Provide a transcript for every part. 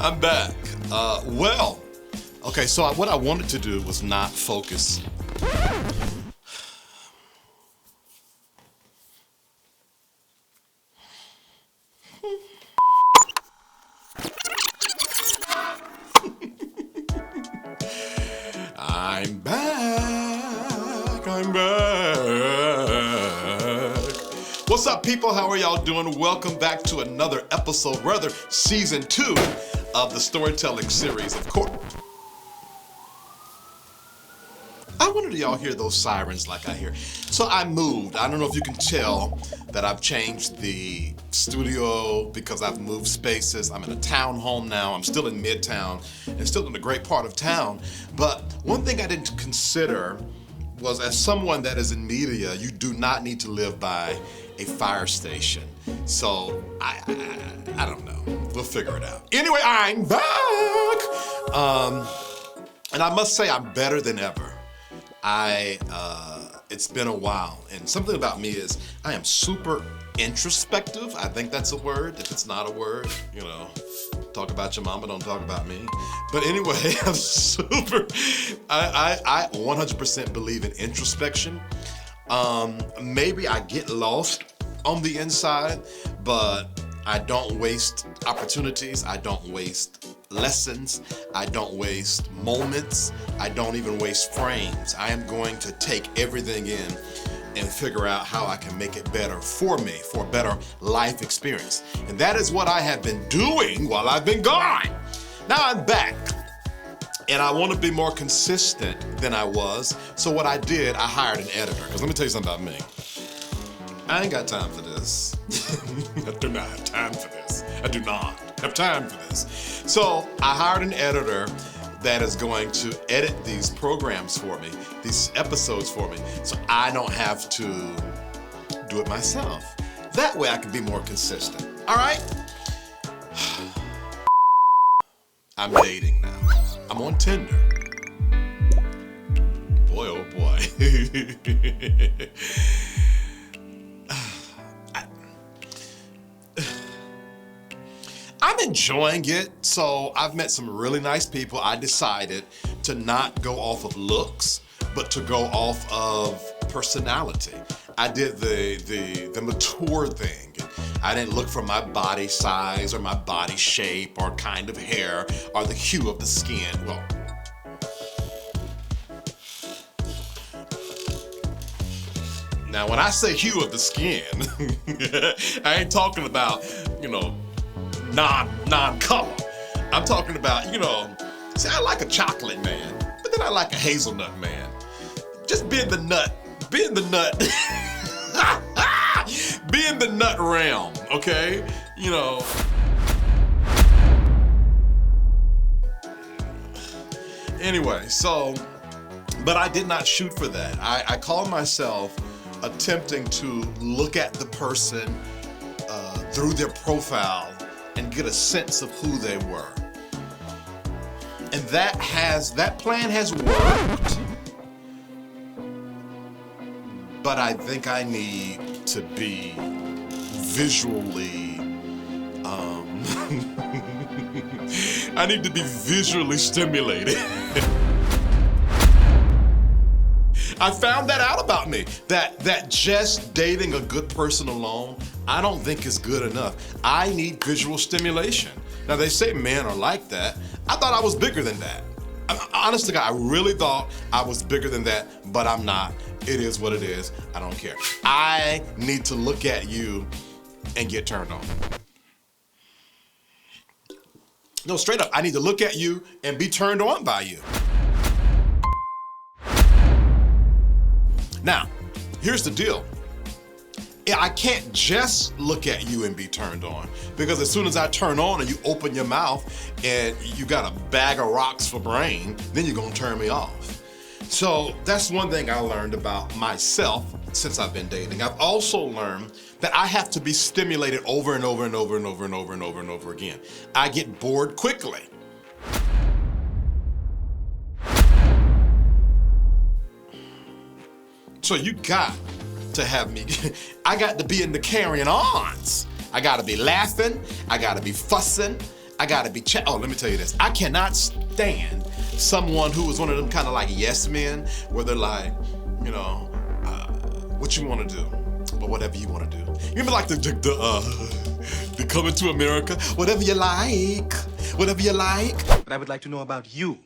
I'm back. Okay, so what I wanted to do was not focus. I'm back. What's up, people? How are y'all doing? Welcome back to another episode, rather season 2 of the storytelling series. Of course, I wonder, do y'all hear those sirens like I hear? So I moved. I don't know if you can tell that I've changed the studio because I've moved spaces. I'm in a townhome now. I'm still in Midtown and still in a great part of town. But one thing I didn't consider was, as someone that is in media, you do not need to live by a fire station. So I don't know. We'll figure it out. Anyway, I'm back. And I must say I'm better than ever. It's been a while, and something about me is I am super introspective. I think that's a word. If it's not a word, talk about your mama, don't talk about me. But anyway, I 100% believe in introspection. Maybe I get lost on the inside, but I don't waste opportunities. I don't waste lessons. I don't waste moments. I don't even waste frames. I am going to take everything in and figure out how I can make it better for me, for a better life experience. And that is what I have been doing while I've been gone. Now I'm back, and I want to be more consistent than I was. So what I did, I hired an editor. Because let me tell you something about me. I ain't got time for this. I do not have time for this. I do not have time for this. So I hired an editor that is going to edit these programs for me, these episodes for me, so I don't have to do it myself. That way I can be more consistent. All right? I'm dating now. I'm on Tinder. Boy, oh boy. I'm enjoying it. So I've met some really nice people. I decided to not go off of looks, but to go off of personality. I did the mature thing. I didn't look for my body size or my body shape or kind of hair or the hue of the skin. Well, now when I say hue of the skin, I ain't talking about, non-color. I'm talking about, see, I like a chocolate man, but then I like a hazelnut man. Just be in the nut realm, okay? Anyway, so, but I did not shoot for that. I call myself attempting to look at the person through their profile and get a sense of who they were. And that plan has worked, but I think I need to be visually, I need to be visually stimulated. I found that out about me, that just dating a good person alone, I don't think is good enough. I need visual stimulation. Now, they say men are like that. I thought I was bigger than that. Honestly, I really thought I was bigger than that, but I'm not. It is what it is. I don't care. I need to look at you and get turned on. No, straight up, I need to look at you and be turned on by you. Now, here's the deal. I can't just look at you and be turned on, because as soon as I turn on and you open your mouth and you got a bag of rocks for brain, then you're gonna turn me off. So that's one thing I learned about myself since I've been dating. I've also learned that I have to be stimulated over and over and over and over and over and over and over again. I get bored quickly. So you got to have me, I got to be in the carrying ons. I gotta be laughing, I gotta be fussing, I gotta be oh, let me tell you this. I cannot stand someone who is one of them kind of like yes men, where they're like, you know, what you want to do, or whatever you want to do. You remember like the Coming to America, whatever you like, whatever you like. But I would like to know about you.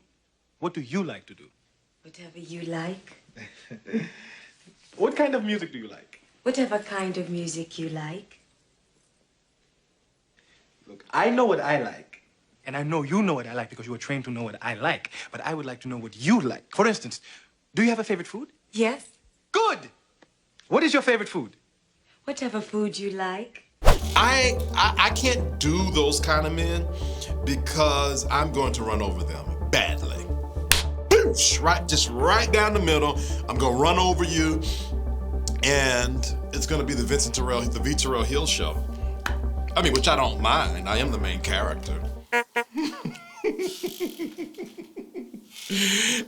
What do you like to do? Whatever you like. What kind of music do you like? Whatever kind of music you like. Look, I know what I like. And I know you know what I like because you were trained to know what I like. But I would like to know what you like. For instance, do you have a favorite food? Yes. Good! What is your favorite food? Whatever food you like. I can't do those kind of men because I'm going to run over them badly. Boosh! Just right down the middle. I'm gonna run over you, and it's gonna be the V. Terrill Hill show. I mean, which I don't mind. I am the main character.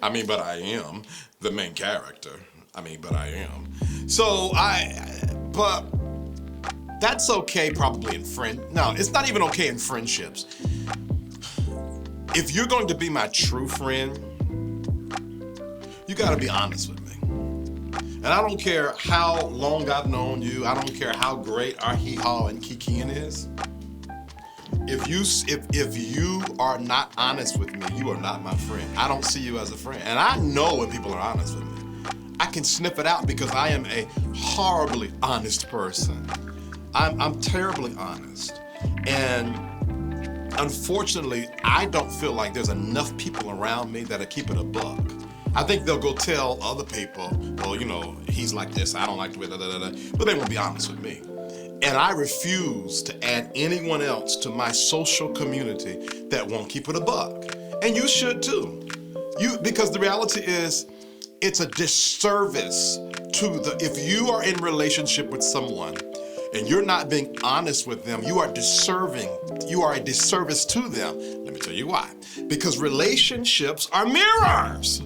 I mean, but I am the main character. I mean, but I am. So but that's okay probably in no, it's not even okay in friendships. If you're going to be my true friend, you gotta be honest with me. And I don't care how long I've known you, I don't care how great our hee-haw and kikiing is. If you are not honest with me, you are not my friend. I don't see you as a friend. And I know when people are honest with me. I can sniff it out because I am a horribly honest person. I'm terribly honest. And unfortunately, I don't feel like there's enough people around me that are keeping a buck. I think they'll go tell other people, well, you know, he's like this, I don't like the way, but they won't be honest with me. And I refuse to add anyone else to my social community that won't keep it a buck. And you should too. Because the reality is, it's a disservice if you are in relationship with someone and you're not being honest with them, you are a disservice to them. Let me tell you why. Because relationships are mirrors.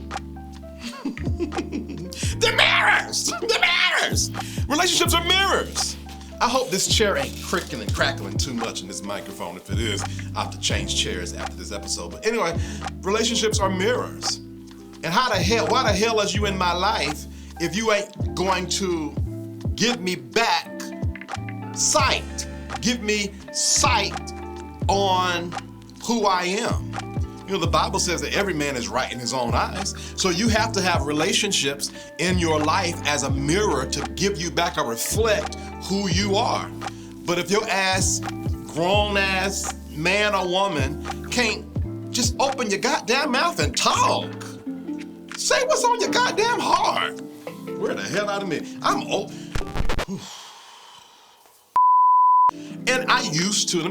They're mirrors! They're mirrors! Relationships are mirrors. I hope this chair ain't crickling and crackling too much in this microphone. If it is, I'll have to change chairs after this episode. But anyway, relationships are mirrors. And why the hell is you in my life if you ain't going to give me back sight? Give me sight on who I am. You know, the Bible says that every man is right in his own eyes. So you have to have relationships in your life as a mirror to give you back or reflect who you are. But if your grown ass man or woman can't just open your goddamn mouth and talk, say what's on your goddamn heart. Where the hell out of me? I'm old. And I used to be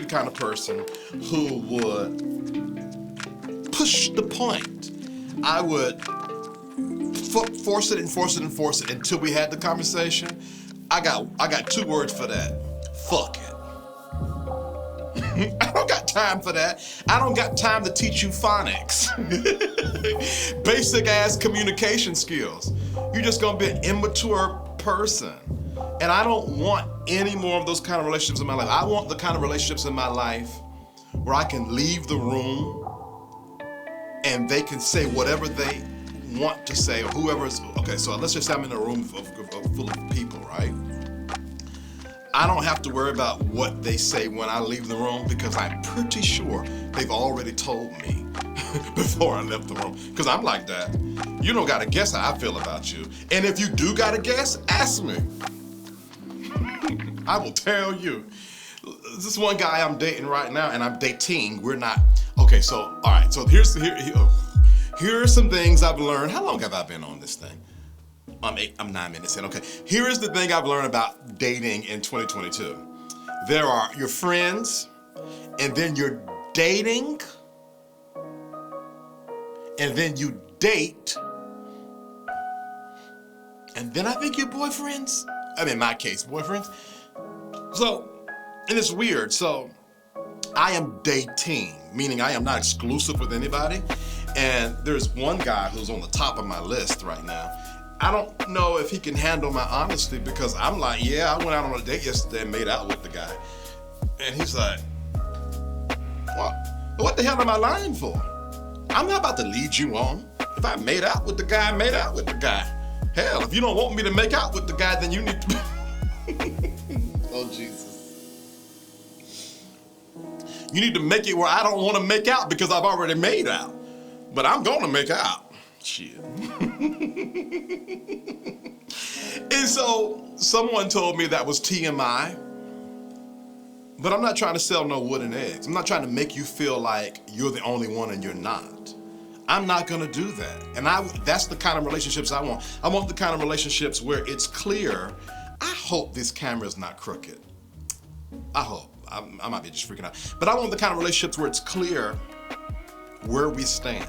the kind of person who would push the point. I would force it until we had the conversation. I got 2 words for that. Fuck it. I don't got time for that. I don't got time to teach you phonics. Basic ass communication skills. You're just gonna be an immature person. And I don't want any more of those kind of relationships in my life. I want the kind of relationships in my life where I can leave the room and they can say whatever they want to say, or whoever's, okay, so let's just say I'm in a room full of people, right? I don't have to worry about what they say when I leave the room because I'm pretty sure they've already told me before I left the room. Because I'm like that. You don't gotta guess how I feel about you. And if you do gotta guess, ask me. I will tell you. This one guy I'm dating right now, and I'm dating, we're not, okay, so, all right, so here are some things I've learned. How long have I been on this thing? I'm 9 minutes in, okay. Here is the thing I've learned about dating in 2022. There are your friends, and then you're dating, and then you date, and then I think you're boyfriends. I mean, in my case, boyfriends. So, and it's weird, so I am dating, meaning I am not exclusive with anybody, and there's one guy who's on the top of my list right now. I don't know if he can handle my honesty because I'm like, yeah, I went out on a date yesterday and made out with the guy. And he's like, What the hell am I lying for? I'm not about to lead you on. If I made out with the guy, I made out with the guy. Hell, if you don't want me to make out with the guy, then you need to. Oh, Jesus. You need to make it where I don't want to make out because I've already made out. But I'm going to make out. Shit. And so someone told me that was TMI. But I'm not trying to sell no wooden eggs. I'm not trying to make you feel like you're the only one and you're not. I'm not gonna do that. And that's the kind of relationships I want. I want the kind of relationships where it's clear. I hope this camera's not crooked. I hope. I might be just freaking out. But I want the kind of relationships where it's clear where we stand.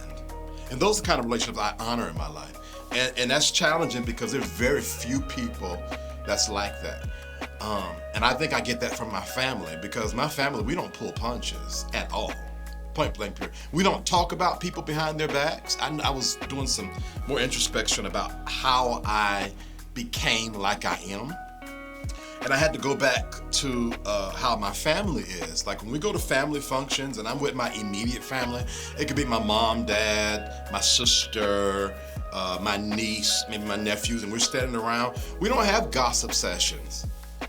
And those are the kind of relationships I honor in my life. And that's challenging because there's very few people that's like that. And I think I get that from my family because my family, we don't pull punches at all. Point blank period. We don't talk about people behind their backs. I was doing some more introspection about how I became like I am. And I had to go back to how my family is. Like when we go to family functions and I'm with my immediate family, it could be my mom, dad, my sister, my niece, maybe my nephews, and we're standing around. We don't have gossip sessions.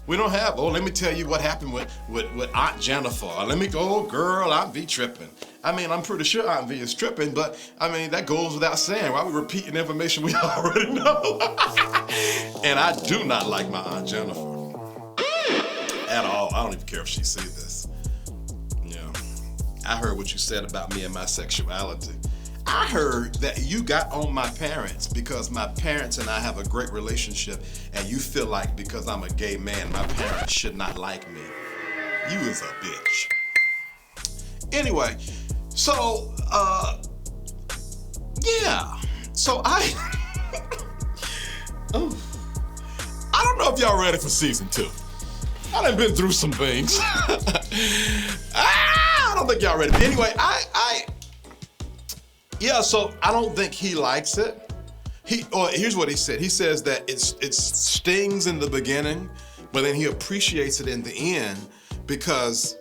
We don't have, oh, let me tell you what happened with Aunt Jennifer. Or let me go, oh, girl, Aunt V tripping. I mean, I'm pretty sure Aunt V is tripping, but I mean, that goes without saying. Why are we repeating information we already know? And I do not like my Aunt Jennifer at all. I don't even care if she sees this. Yeah. I heard what you said about me and my sexuality. I heard that you got on my parents because my parents and I have a great relationship and you feel like because I'm a gay man, my parents should not like me. You is a bitch. Anyway, so, yeah. So I don't know if y'all ready for season 2. I done been through some things. I don't think y'all ready. Anyway, yeah, so I don't think he likes it. Here's what he said. He says that it stings in the beginning, but then he appreciates it in the end because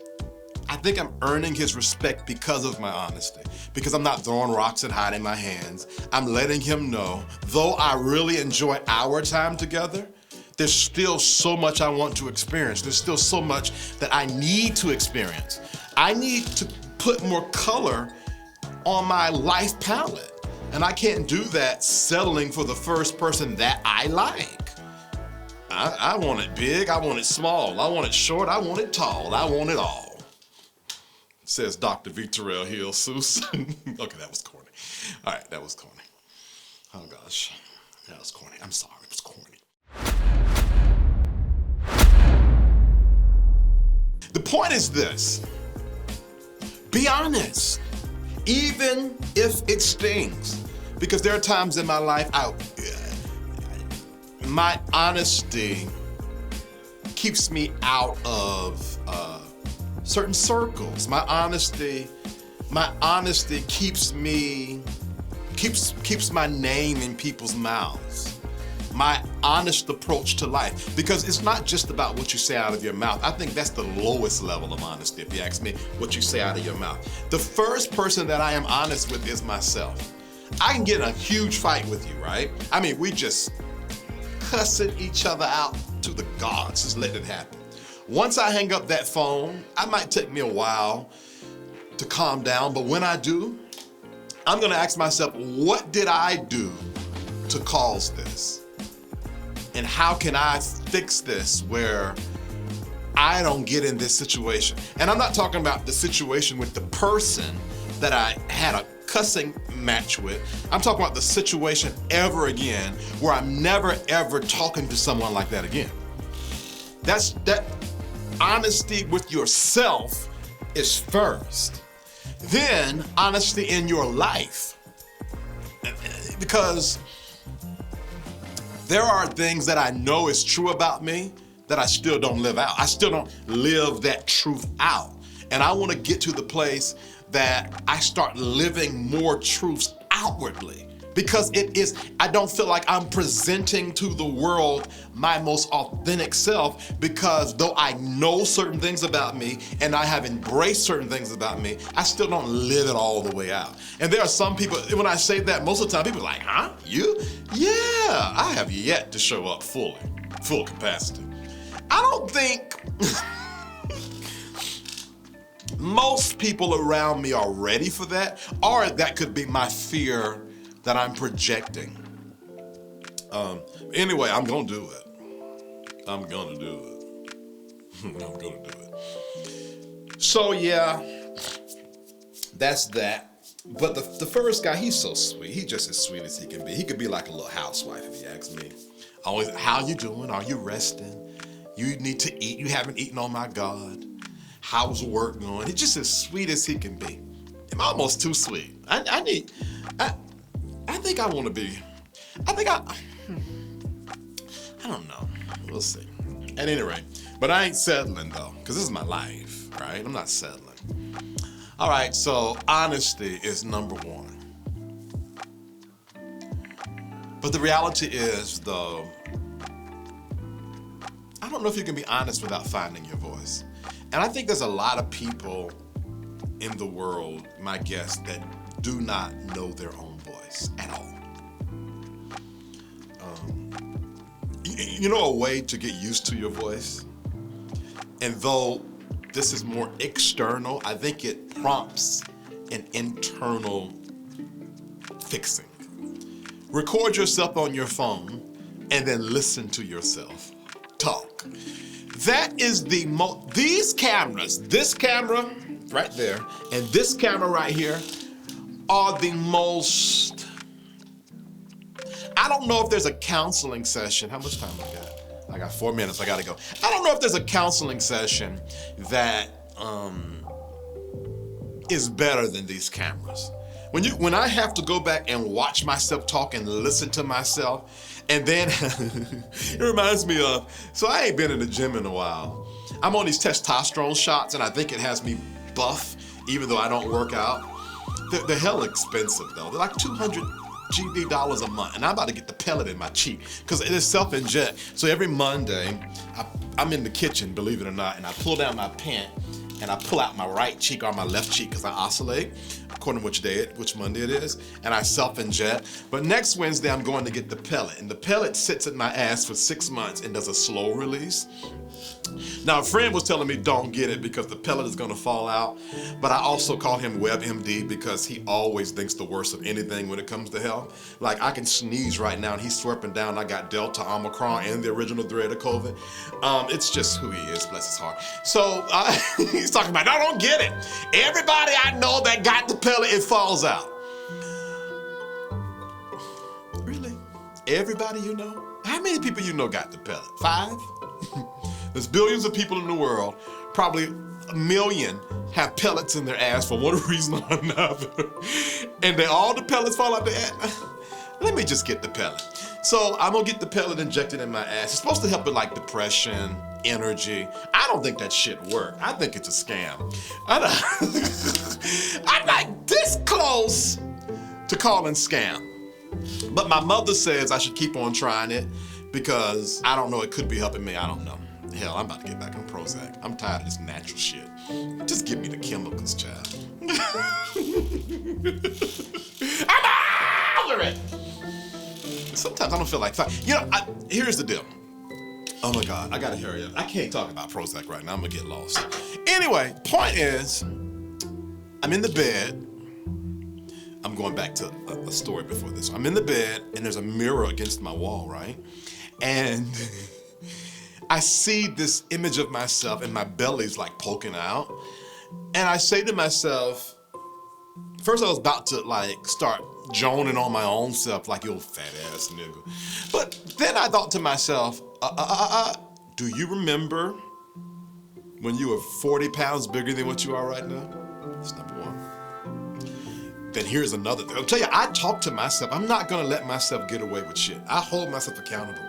I think I'm earning his respect because of my honesty, because I'm not throwing rocks and hiding my hands. I'm letting him know, though I really enjoy our time together, there's still so much I want to experience. There's still so much that I need to experience. I need to put more color on my life palette. And I can't do that settling for the first person that I like. I want it big, I want it small, I want it short, I want it tall, I want it all. Says Dr. V. Terrill Hill, Seuss. Okay, that was corny. All right, that was corny. Oh gosh, that was corny. I'm sorry, it was corny. The point is this, be honest. Even if it stings, because there are times in my life, my honesty keeps me out of certain circles. My honesty keeps my name in people's mouths. My honest approach to life, because it's not just about what you say out of your mouth. I think that's the lowest level of honesty, if you ask me, what you say out of your mouth. The first person that I am honest with is myself. I can get in a huge fight with you, right? I mean, we just cussing each other out to the gods, just let it happen. Once I hang up that phone, it might take me a while to calm down, but when I do, I'm gonna ask myself, what did I do to cause this? And how can I fix this where I don't get in this situation? And I'm not talking about the situation with the person that I had a cussing match with. I'm talking about the situation ever again where I'm never ever talking to someone like that again. That honesty with yourself is first. Then honesty in your life. Because there are things that I know is true about me that I still don't live out. I still don't live that truth out. And I want to get to the place that I start living more truths outwardly because I don't feel like I'm presenting to the world my most authentic self, because though I know certain things about me and I have embraced certain things about me, I still don't live it all the way out. And there are some people, when I say that, most of the time people are like, huh? You? Yeah, I have yet to show up full capacity. I don't think most people around me are ready for that, or that could be my fear that I'm projecting. Anyway, I'm gonna do it. I'm gonna do it. I'm gonna do it. So yeah, that's that. But the first guy, he's so sweet. He's just as sweet as he can be. He could be like a little housewife if you ask me. Always, how you doing? Are you resting? You need to eat. You haven't eaten, oh my God. How's work going? He's just as sweet as he can be. I'm almost too sweet. I think I want to be. I don't know. We'll see. At any rate, but I ain't settling though, because this is my life, right? I'm not settling. All right, so honesty is number one. But the reality is, though, I don't know if you can be honest without finding your voice. And I think there's a lot of people in the world, my guess, that do not know their own voice at all. You know a way to get used to your voice? And though this is more external, I think it prompts an internal fixing. Record yourself on your phone and then listen to yourself talk. That is these cameras, this camera right there and this camera right here are the most, I don't know if there's a counseling session. How much time I got? I got 4 minutes, I gotta go. I don't know if there's a counseling session that is better than these cameras. When I have to go back and watch myself talk and listen to myself, and then it reminds me of, so I ain't been in the gym in a while. I'm on these testosterone shots and I think it has me buff, even though I don't work out. They're hella expensive though. They're like $200 a month, and I'm about to get the pellet in my cheek because it is self-inject. So every Monday, I'm in the kitchen, believe it or not, and I pull down my pant and I pull out my right cheek or my left cheek because I oscillate according to which Monday it is, and I self-inject. But next Wednesday, I'm going to get the pellet, and the pellet sits in my ass for 6 months and does a slow release. Now, a friend was telling me don't get it because the pellet is gonna fall out, but I also call him WebMD because he always thinks the worst of anything when it comes to health. Like, I can sneeze right now and he's swerping down. I got Delta, Omicron, and the original thread of COVID. It's just who he is, bless his heart. So he's talking about, no, don't get it. Everybody I know that got the pellet, it falls out. Really? Everybody you know? How many people you know got the pellet? 5? There's billions of people in the world, probably 1 million have pellets in their ass for one reason or another. And all the pellets fall out their ass. Let me just get the pellet. So I'm gonna get the pellet injected in my ass. It's supposed to help with like depression, energy. I don't think that shit worked. I think it's a scam. I'm like this close to calling scam. But my mother says I should keep on trying it because I don't know, it could be helping me, I don't know. Hell, I'm about to get back on Prozac. I'm tired of this natural shit. Just give me the chemicals, child. I'm over it! Sometimes I don't feel like fighting. You know, here's the deal. Oh my God, I gotta hurry up. I can't talk about Prozac right now, I'm gonna get lost. Anyway, point is, I'm in the bed. I'm going back to a story before this. I'm in the bed and there's a mirror against my wall, right? And I see this image of myself and my belly's like poking out. And I say to myself, first I was about to like start joning on my own self like, you old fat ass nigga. But then I thought to myself, do you remember when you were 40 pounds bigger than what you are right now? That's number one. Then here's another thing. I'll tell you, I talk to myself. I'm not gonna let myself get away with shit. I hold myself accountable.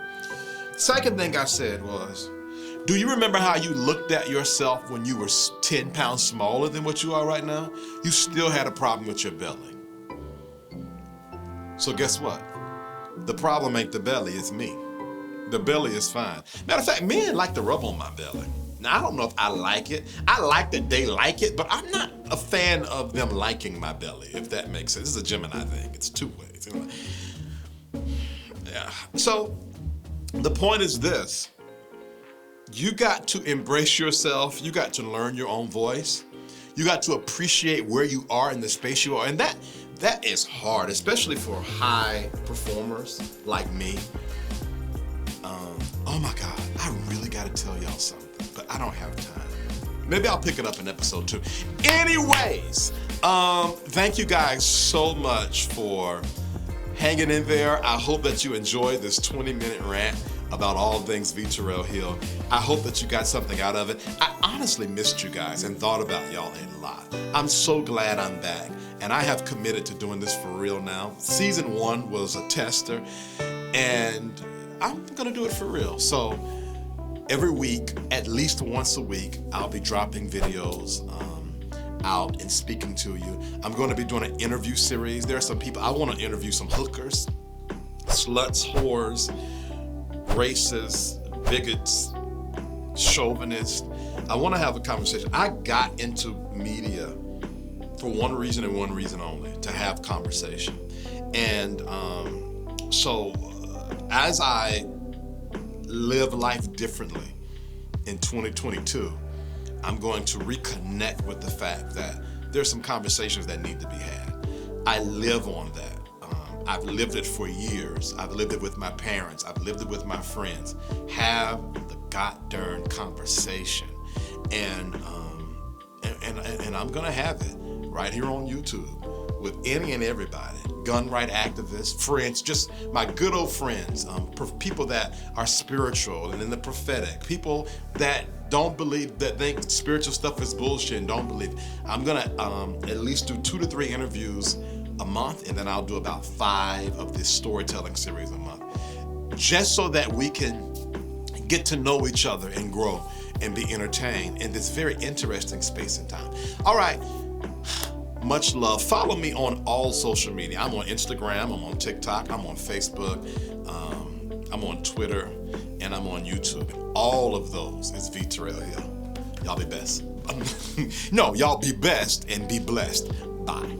Second thing I said was, do you remember how you looked at yourself when you were 10 pounds smaller than what you are right now? You still had a problem with your belly. So guess what? The problem ain't the belly, it's me. The belly is fine. Matter of fact, men like to rub on my belly. Now, I don't know if I like it. I like that they like it, but I'm not a fan of them liking my belly, if that makes sense. This is a Gemini thing. It's two ways. Yeah. So the point is this. You got to embrace yourself. You got to learn your own voice. You got to appreciate where you are in the space you are. And that is hard, especially for high performers like me. Oh my God, I really got to tell y'all something, but I don't have time. Maybe I'll pick it up in episode 2. Anyways, thank you guys so much for hanging in there. I hope that you enjoyed this 20-minute rant about all things v. Terrill Hill. I hope that you got something out of it. I honestly missed you guys and thought about y'all a lot. I'm so glad I'm back, and I have committed to doing this for real now. Season 1 was a tester, and I'm gonna do it for real. So every week, at least once a week, I'll be dropping videos out and speaking to you. I'm gonna be doing an interview series. There are some people, I wanna interview some hookers, sluts, whores, racists, bigots, chauvinists. I wanna have a conversation. I got into media for one reason and one reason only, to have conversation. And as I live life differently in 2022, I'm going to reconnect with the fact that there's some conversations that need to be had. I live on that. I've lived it for years. I've lived it with my parents. I've lived it with my friends. Have the goddamn conversation. And I'm gonna have it right here on YouTube with any and everybody. Gun right activists, friends, just my good old friends, people that are spiritual and in the prophetic, people that don't believe, that think spiritual stuff is bullshit and don't believe. I'm gonna at least do 2 to 3 interviews a month, and then I'll do about 5 of this storytelling series a month, just so that we can get to know each other and grow and be entertained in this very interesting space and time. All right. Much love. Follow me on all social media. I'm on Instagram, I'm on TikTok, I'm on Facebook, I'm on Twitter, and I'm on YouTube. And all of those is v. Terrill Hill. Y'all be best. No, y'all be best and be blessed. Bye.